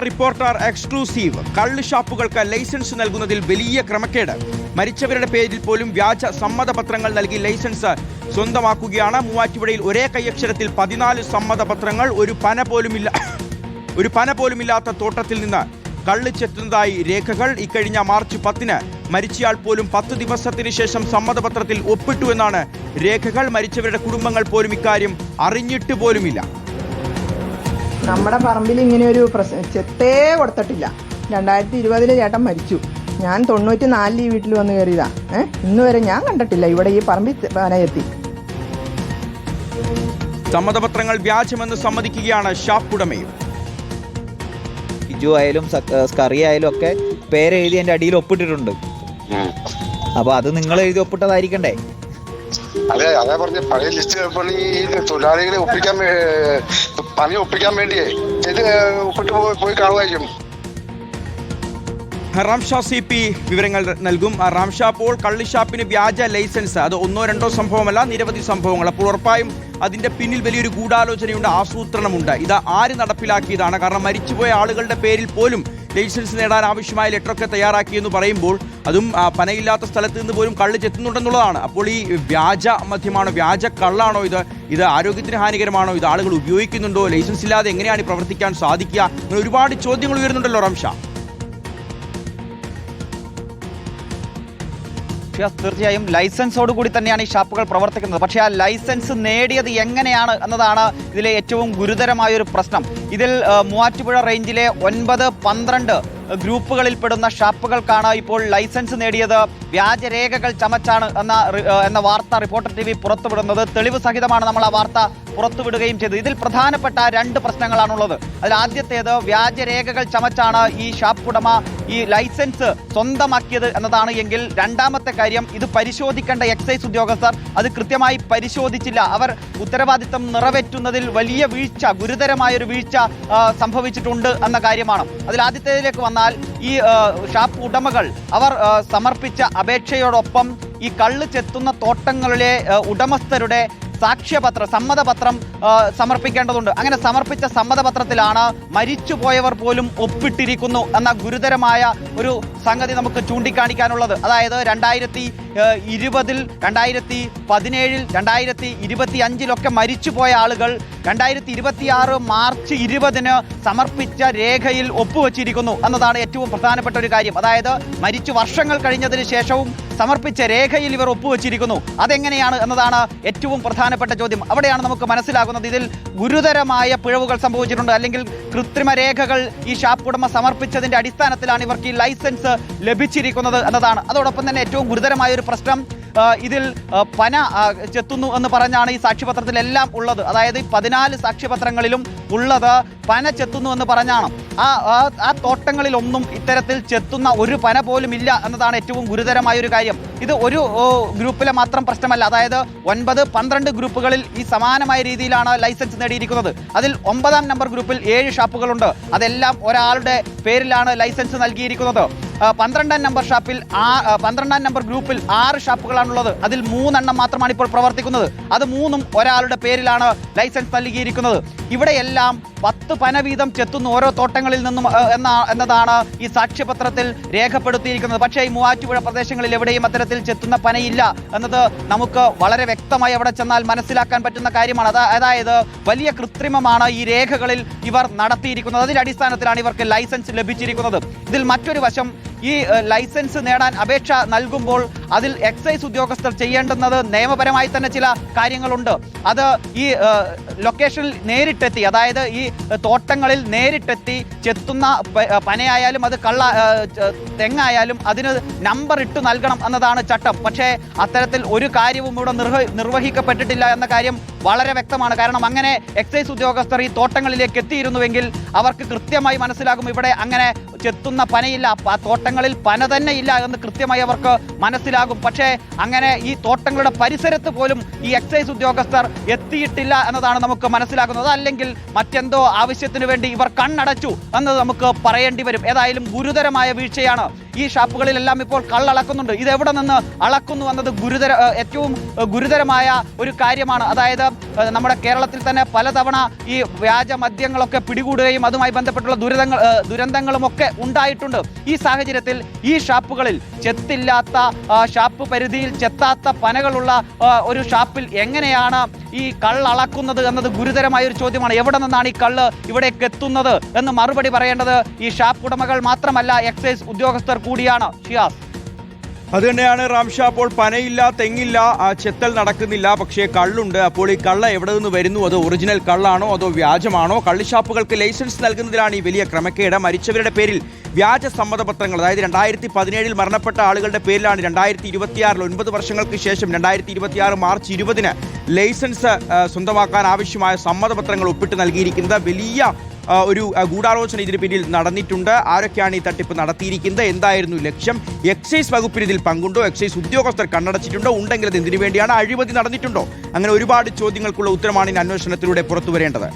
Reporter exclusive. കള്ള് ഷാപ്പുകൾക്ക് licence നൽകുന്നതിൽ വലിയ ക്രമക്കേട്. മരിച്ചവരുടെ പേരിൽ പോലും വ്യാജ സമ്മതപത്രങ്ങൾ നൽകി ലൈസൻസ് സ്വന്തമാക്കുകയാണ്. മൂവാറ്റുപുഴയിൽ ഒരേ കൈയക്ഷരത്തിൽ 14 സമ്മതപത്രങ്ങൾ. ഒരു പന പോലുമില്ലാത്ത തോട്ടത്തിൽ നിന്ന് കള്ള് ചെത്തുന്നതായി രേഖകൾ. ഇക്കഴിഞ്ഞ മാർച്ച് 10-ന് മരിച്ചയാൾ പോലും 10 ദിവസത്തിന് ശേഷം സമ്മതപത്രത്തിൽ ഒപ്പിട്ടു എന്നാണ് രേഖകൾ. മരിച്ചവരുടെ കുടുംബങ്ങൾ പോലും ഇക്കാര്യം അറിഞ്ഞിട്ട് പോലുമില്ല. നമ്മുടെ പറമ്പിൽ ഇങ്ങനെ ഒരു ചെത്തേ കൊടുത്തിട്ടില്ല. 2020 ചേട്ടൻ മരിച്ചു. ഞാൻ 94 ഈ വീട്ടിൽ വന്ന് കയറിയതാ. ഇന്ന് വരെ ഞാൻ കണ്ടിട്ടില്ല ഇവിടെ ഈ പറമ്പിൽ പനയെത്തി. സമ്മതപത്രങ്ങൾ വ്യാജമെന്ന് സമ്മതിക്കുകയാണ് ഷാപ്പ് ഉടമയും. ഇജു ആയാലും സ്കറി ആയാലും ഒക്കെ പേരെഴുതി എൻ്റെ അടിയിൽ ഒപ്പിട്ടിട്ടുണ്ട്. അപ്പൊ അത് നിങ്ങൾ എഴുതി ഒപ്പിട്ടതായിരിക്കണ്ടേ? അതെ പറഞ്ഞ പഴയ ലിസ്റ്റ് തൊഴിലാളികളെ പണി ഒപ്പിക്കാൻ വേണ്ടിയേ ഇത് ഒപ്പിട്ട് പോയി കാണുമായിരിക്കും. റാംഷാ CP വിവരങ്ങൾ നൽകും. റാംഷാ, അപ്പോൾ കള്ളിഷാപ്പിന് വ്യാജ ലൈസൻസ്, അത് ഒന്നോ രണ്ടോ സംഭവമല്ല, നിരവധി സംഭവങ്ങൾ. അപ്പോൾ ഉറപ്പായും അതിന്റെ പിന്നിൽ വലിയൊരു ഗൂഢാലോചനയുണ്ട്, ആസൂത്രണമുണ്ട്. ഇത് ആര് നടപ്പിലാക്കിയതാണ്? കാരണം മരിച്ചുപോയ ആളുകളുടെ പേരിൽ പോലും ലൈസൻസ് നേടാൻ ആവശ്യമായ ലെറ്ററൊക്കെ തയ്യാറാക്കിയെന്ന് പറയുമ്പോൾ അതും പനയില്ലാത്ത സ്ഥലത്ത് നിന്ന് പോലും കള്ള് ചെത്തുന്നുണ്ടെന്നുള്ളതാണ്. അപ്പോൾ ഈ വ്യാജ മദ്യമാണോ, വ്യാജ കള്ളാണോ ഇത് ആരോഗ്യത്തിന് ഹാനികരമാണോ? ഇത് ആളുകൾ ഉപയോഗിക്കുന്നുണ്ടോ? ലൈസൻസ് ഇല്ലാതെ എങ്ങനെയാണ് പ്രവർത്തിക്കാൻ സാധിക്കുക? അങ്ങനെ ഒരുപാട് ചോദ്യങ്ങൾ ഉയരുന്നുണ്ടല്ലോ റാംഷാ. തീർച്ചയായും ലൈസൻസോട് കൂടി തന്നെയാണ് ഈ ഷാപ്പുകൾ പ്രവർത്തിക്കുന്നത്. പക്ഷേ ആ ലൈസൻസ് നേടിയത് എങ്ങനെയാണ് എന്നതാണ് ഇതിലെ ഏറ്റവും ഗുരുതരമായ ഒരു പ്രശ്നം. ഇതിൽ മൂവാറ്റുപുഴ റേഞ്ചിലെ 9, 12 ഗ്രൂപ്പുകളിൽപ്പെടുന്ന ഷാപ്പുകൾക്കാണ് ഇപ്പോൾ ലൈസൻസ് നേടിയത് വ്യാജരേഖകൾ ചമച്ചാണ് എന്ന വാർത്ത റിപ്പോർട്ടർ TV പുറത്തുവിടുന്നത്. തെളിവ് സഹിതമാണ് നമ്മൾ ആ വാർത്ത പുറത്തുവിടുകയും ചെയ്തത്. ഇതിൽ പ്രധാനപ്പെട്ട 2 പ്രശ്നങ്ങളാണുള്ളത്. അതിൽ ആദ്യത്തേത് വ്യാജരേഖകൾ ചമച്ചാണ് ഈ ഷാപ്പ് ഉടമ ഈ ലൈസൻസ് സ്വന്തമാക്കിയത് എന്നതാണ്. എങ്കിൽ രണ്ടാമത്തെ കാര്യം, ഇത് പരിശോധിക്കേണ്ട എക്സൈസ് ഉദ്യോഗസ്ഥർ അത് കൃത്യമായി പരിശോധിച്ചില്ല. അവർ ഉത്തരവാദിത്തം നിറവേറ്റുന്നതിൽ വലിയ വീഴ്ച, ഗുരുതരമായൊരു വീഴ്ച സംഭവിച്ചിട്ടുണ്ട് എന്ന കാര്യമാണ്. അതിൽ ആദ്യത്തേതിലേക്ക് വന്നാൽ ഈ ഷാപ്പ് ഉടമകൾ അവർ സമർപ്പിച്ച അപേക്ഷയോടൊപ്പം ഈ കള്ള് ചെത്തുന്ന തോട്ടങ്ങളിലെ ഉടമസ്ഥരുടെ സമ്മതപത്രം സമർപ്പിക്കേണ്ടതുണ്ട്. അങ്ങനെ സമർപ്പിച്ച സമ്മതപത്രത്തിലാണ് മരിച്ചുപോയവർ പോലും ഒപ്പിട്ടിരിക്കുന്നു എന്ന ഗുരുതരമായ ഒരു സംഗതി നമുക്ക് ചൂണ്ടിക്കാണിക്കാനുള്ളത്. അതായത് 2020, 2017, 2025 മരിച്ചുപോയ ആളുകൾ 2026 മാർച്ച് 20-ന് സമർപ്പിച്ച രേഖയിൽ ഒപ്പുവെച്ചിരിക്കുന്നു എന്നതാണ് ഏറ്റവും പ്രധാനപ്പെട്ട ഒരു കാര്യം. അതായത് മരിച്ചു വർഷങ്ങൾ കഴിഞ്ഞതിന് ശേഷവും സമർപ്പിച്ച രേഖയിൽ ഇവർ ഒപ്പുവെച്ചിരിക്കുന്നു. അതെങ്ങനെയാണ് എന്നതാണ് ഏറ്റവും പ്രധാനപ്പെട്ട ചോദ്യം. അവിടെയാണ് നമുക്ക് മനസ്സിലാകുന്നത് ഇതിൽ ഗുരുതരമായ പിഴവുകൾ സംഭവിച്ചിട്ടുണ്ട്. അല്ലെങ്കിൽ കൃത്രിമ രേഖകൾ ഈ ഷാപ്പ് ഉടമ സമർപ്പിച്ചതിന്റെ അടിസ്ഥാനത്തിലാണ് ഇവർക്ക് ഈ ലൈസൻസ് ലഭിച്ചിരിക്കുന്നത് എന്നതാണ്. അതോടൊപ്പം തന്നെ ഏറ്റവും ഗുരുതരമായ ഒരു പ്രശ്നം, ഇതിൽ പന ചെത്തുന്നു എന്ന് പറഞ്ഞാണ് ഈ സാക്ഷ്യപത്രത്തിലെല്ലാം ഉള്ളത്. അതായത് 14 സാക്ഷ്യപത്രങ്ങളിലും ഉള്ളത് പന ചെത്തുന്നു എന്ന് പറഞ്ഞാണ്. ആ തോട്ടങ്ങളിലൊന്നും ഇത്തരത്തിൽ ചെത്തുന്ന ഒരു പന പോലും ഇല്ല എന്നതാണ് ഏറ്റവും ഗുരുതരമായ ഒരു കാര്യം. ഇത് ഒരു ഗ്രൂപ്പിലെ മാത്രം പ്രശ്നമല്ല. അതായത് 9, 12 ഗ്രൂപ്പുകളിൽ ഈ സമാനമായ രീതിയിലാണ് ലൈസൻസ് നേടിയിരിക്കുന്നത്. അതിൽ 9-ാം നമ്പർ ഗ്രൂപ്പിൽ 7 ഷാപ്പുകളുണ്ട്. അതെല്ലാം ഒരാളുടെ പേരിലാണ് ലൈസൻസ് നൽകിയിരിക്കുന്നത്. 12-ാം നമ്പർ ഗ്രൂപ്പിൽ 6 ഷാപ്പുകളാണുള്ളത്. അതിൽ 3 എണ്ണം മാത്രമാണ് ഇപ്പോൾ പ്രവർത്തിക്കുന്നത്. അത് 3ഉം ഒരാളുടെ പേരിലാണ് ലൈസൻസ് നൽകിയിരിക്കുന്നത്. ഇവിടെയെല്ലാം 10 പന വീതം ചെത്തുന്നു ഓരോ തോട്ടങ്ങളിൽ നിന്നും എന്നതാണ് ഈ സാക്ഷ്യപത്രത്തിൽ രേഖപ്പെടുത്തിയിരിക്കുന്നത്. പക്ഷേ ഈ മൂവാറ്റുപുഴ പ്രദേശങ്ങളിൽ എവിടെയും അത്തരത്തിൽ ചെത്തുന്ന പനയില്ല എന്നത് നമുക്ക് വളരെ വ്യക്തമായി അവിടെ ചെന്നാൽ മനസ്സിലാക്കാൻ പറ്റുന്ന കാര്യമാണ്. അതായത് വലിയ കൃത്രിമമാണ് ഈ രേഖകളിൽ ഇവർ നടത്തിയിരിക്കുന്നത്. അതിന്റെ അടിസ്ഥാനത്തിലാണ് ഇവർക്ക് ലൈസൻസ് ലഭിച്ചിരിക്കുന്നത്. ഇതിൽ മറ്റൊരു വശം, ഈ ലൈസൻസ് നേടാൻ അപേക്ഷ നൽകുമ്പോൾ അതിൽ എക്സൈസ് ഉദ്യോഗസ്ഥർ ചെയ്യേണ്ടുന്നത് നിയമപരമായി തന്നെ ചില കാര്യങ്ങളുണ്ട്. അത് ഈ ലൊക്കേഷനിൽ നേരിട്ടെത്തി, അതായത് ഈ തോട്ടങ്ങളിൽ നേരിട്ടെത്തി ചെത്തുന്ന പനയായാലും അത് തെങ്ങായാലും അതിന് നമ്പർ ഇട്ട് നൽകണം എന്നതാണ് ചട്ടം. പക്ഷേ അത്തരത്തിൽ ഒരു കാര്യവും ഇവിടെ നിർവഹിക്കപ്പെട്ടിട്ടില്ല എന്ന കാര്യം വളരെ വ്യക്തമാണ്. കാരണം അങ്ങനെ എക്സൈസ് ഉദ്യോഗസ്ഥർ ഈ തോട്ടങ്ങളിലേക്ക് എത്തിയിരുന്നുവെങ്കിൽ അവർക്ക് കൃത്യമായി മനസ്സിലാകും ഇവിടെ അങ്ങനെ ചെത്തുന്ന പനയില്ല, തോട്ടങ്ങളിൽ പന തന്നെ ഇല്ല എന്ന് കൃത്യമായി അവർക്ക് മനസ്സിലാകും. പക്ഷേ അങ്ങനെ ഈ തോട്ടങ്ങളുടെ പരിസരത്ത് പോലും ഈ എക്സൈസ് ഉദ്യോഗസ്ഥർ എത്തിയിട്ടില്ല എന്നതാണ് നമുക്ക് മനസ്സിലാക്കുന്നത്. അല്ലെങ്കിൽ മറ്റെന്തോ ആവശ്യത്തിന് വേണ്ടി ഇവർ കണ്ണടച്ചു എന്നത് നമുക്ക് പറയേണ്ടി വരും. ഏതായാലും ഗുരുതരമായ വീഴ്ചയാണ്. ഈ ഷാപ്പുകളിലെല്ലാം ഇപ്പോൾ കള്ളളക്കുന്നുണ്ട്. ഇത് എവിടെ നിന്ന് അളക്കുന്നു എന്നത് ഏറ്റവും ഗുരുതരമായ ഒരു കാര്യമാണ്. അതായത് നമ്മുടെ കേരളത്തിൽ തന്നെ പലതവണ ഈ വ്യാജ മദ്യങ്ങളൊക്കെ പിടികൂടുകയും അതുമായി ബന്ധപ്പെട്ടുള്ള ദുരന്തങ്ങളുമൊക്കെ ഉണ്ടായിട്ടുണ്ട്. ഈ സാഹചര്യത്തിൽ ഈ ഷാപ്പുകളിൽ ചെത്തില്ലാത്ത ഷാപ്പ് പരിധിയിൽ ചെത്താത്ത പനകളുള്ള ഒരു ഷാപ്പിൽ എങ്ങനെയാണ് ഈ കള്ള് അളക്കുന്നത് എന്നത് ഗുരുതരമായ ഒരു ചോദ്യമാണ്. എവിടെ നിന്നാണ് ഈ കള്ള് ഇവിടേക്ക് എത്തുന്നത് എന്ന് മറുപടി പറയേണ്ടത് ഈ ഷാപ്പ് ഉടമകൾ മാത്രമല്ല, എക്സൈസ് ഉദ്യോഗസ്ഥർ കൂടിയാണ്. ഷിയാസ്, അതുതന്നെയാണ് റാംഷ. അപ്പോൾ പനയില്ല, തെങ്ങില്ല, ചെത്തൽ നടക്കുന്നില്ല, പക്ഷേ കള്ളുണ്ട്. അപ്പോൾ ഈ കള്ള എവിടെ നിന്ന് വരുന്നു? അത് ഒറിജിനൽ കള്ളാണോ അതോ വ്യാജമാണോ? കള്ളിഷാപ്പുകൾക്ക് ലൈസൻസ് നൽകുന്നതിലാണ് ഈ വലിയ ക്രമക്കേട്. മരിച്ചവരുടെ പേരിൽ വ്യാജ സമ്മതപത്രങ്ങൾ, അതായത് 2017 മരണപ്പെട്ട ആളുകളുടെ പേരിലാണ് 2026 9 വർഷങ്ങൾക്ക് ശേഷം 2026 മാർച്ച് 20 ലൈസൻസ് സ്വന്തമാക്കാൻ ആവശ്യമായ സമ്മതപത്രങ്ങൾ ഒപ്പിട്ട് നൽകിയിരിക്കുന്നത്. വലിയ ഒരു ഗൂഢാലോചന ഇതിന് പിന്നിൽ നടന്നിട്ടുണ്ട്. ആരൊക്കെയാണ് ഈ തട്ടിപ്പ് നടത്തിയിരിക്കുന്നത്? എന്തായിരുന്നു ലക്ഷ്യം? എക്സൈസ് വകുപ്പിന് ഇതിൽ പങ്കുണ്ടോ? എക്സൈസ് ഉദ്യോഗസ്ഥർ കണ്ണടച്ചിട്ടുണ്ടോ? ഉണ്ടെങ്കിൽ അത് എന്തിനു വേണ്ടിയാണ്? അഴിമതി നടന്നിട്ടുണ്ടോ? അങ്ങനെ ഒരുപാട് ചോദ്യങ്ങൾക്കുള്ള ഉത്തരമാണ് ഈ അന്വേഷണത്തിലൂടെ പുറത്തു വരേണ്ടത്.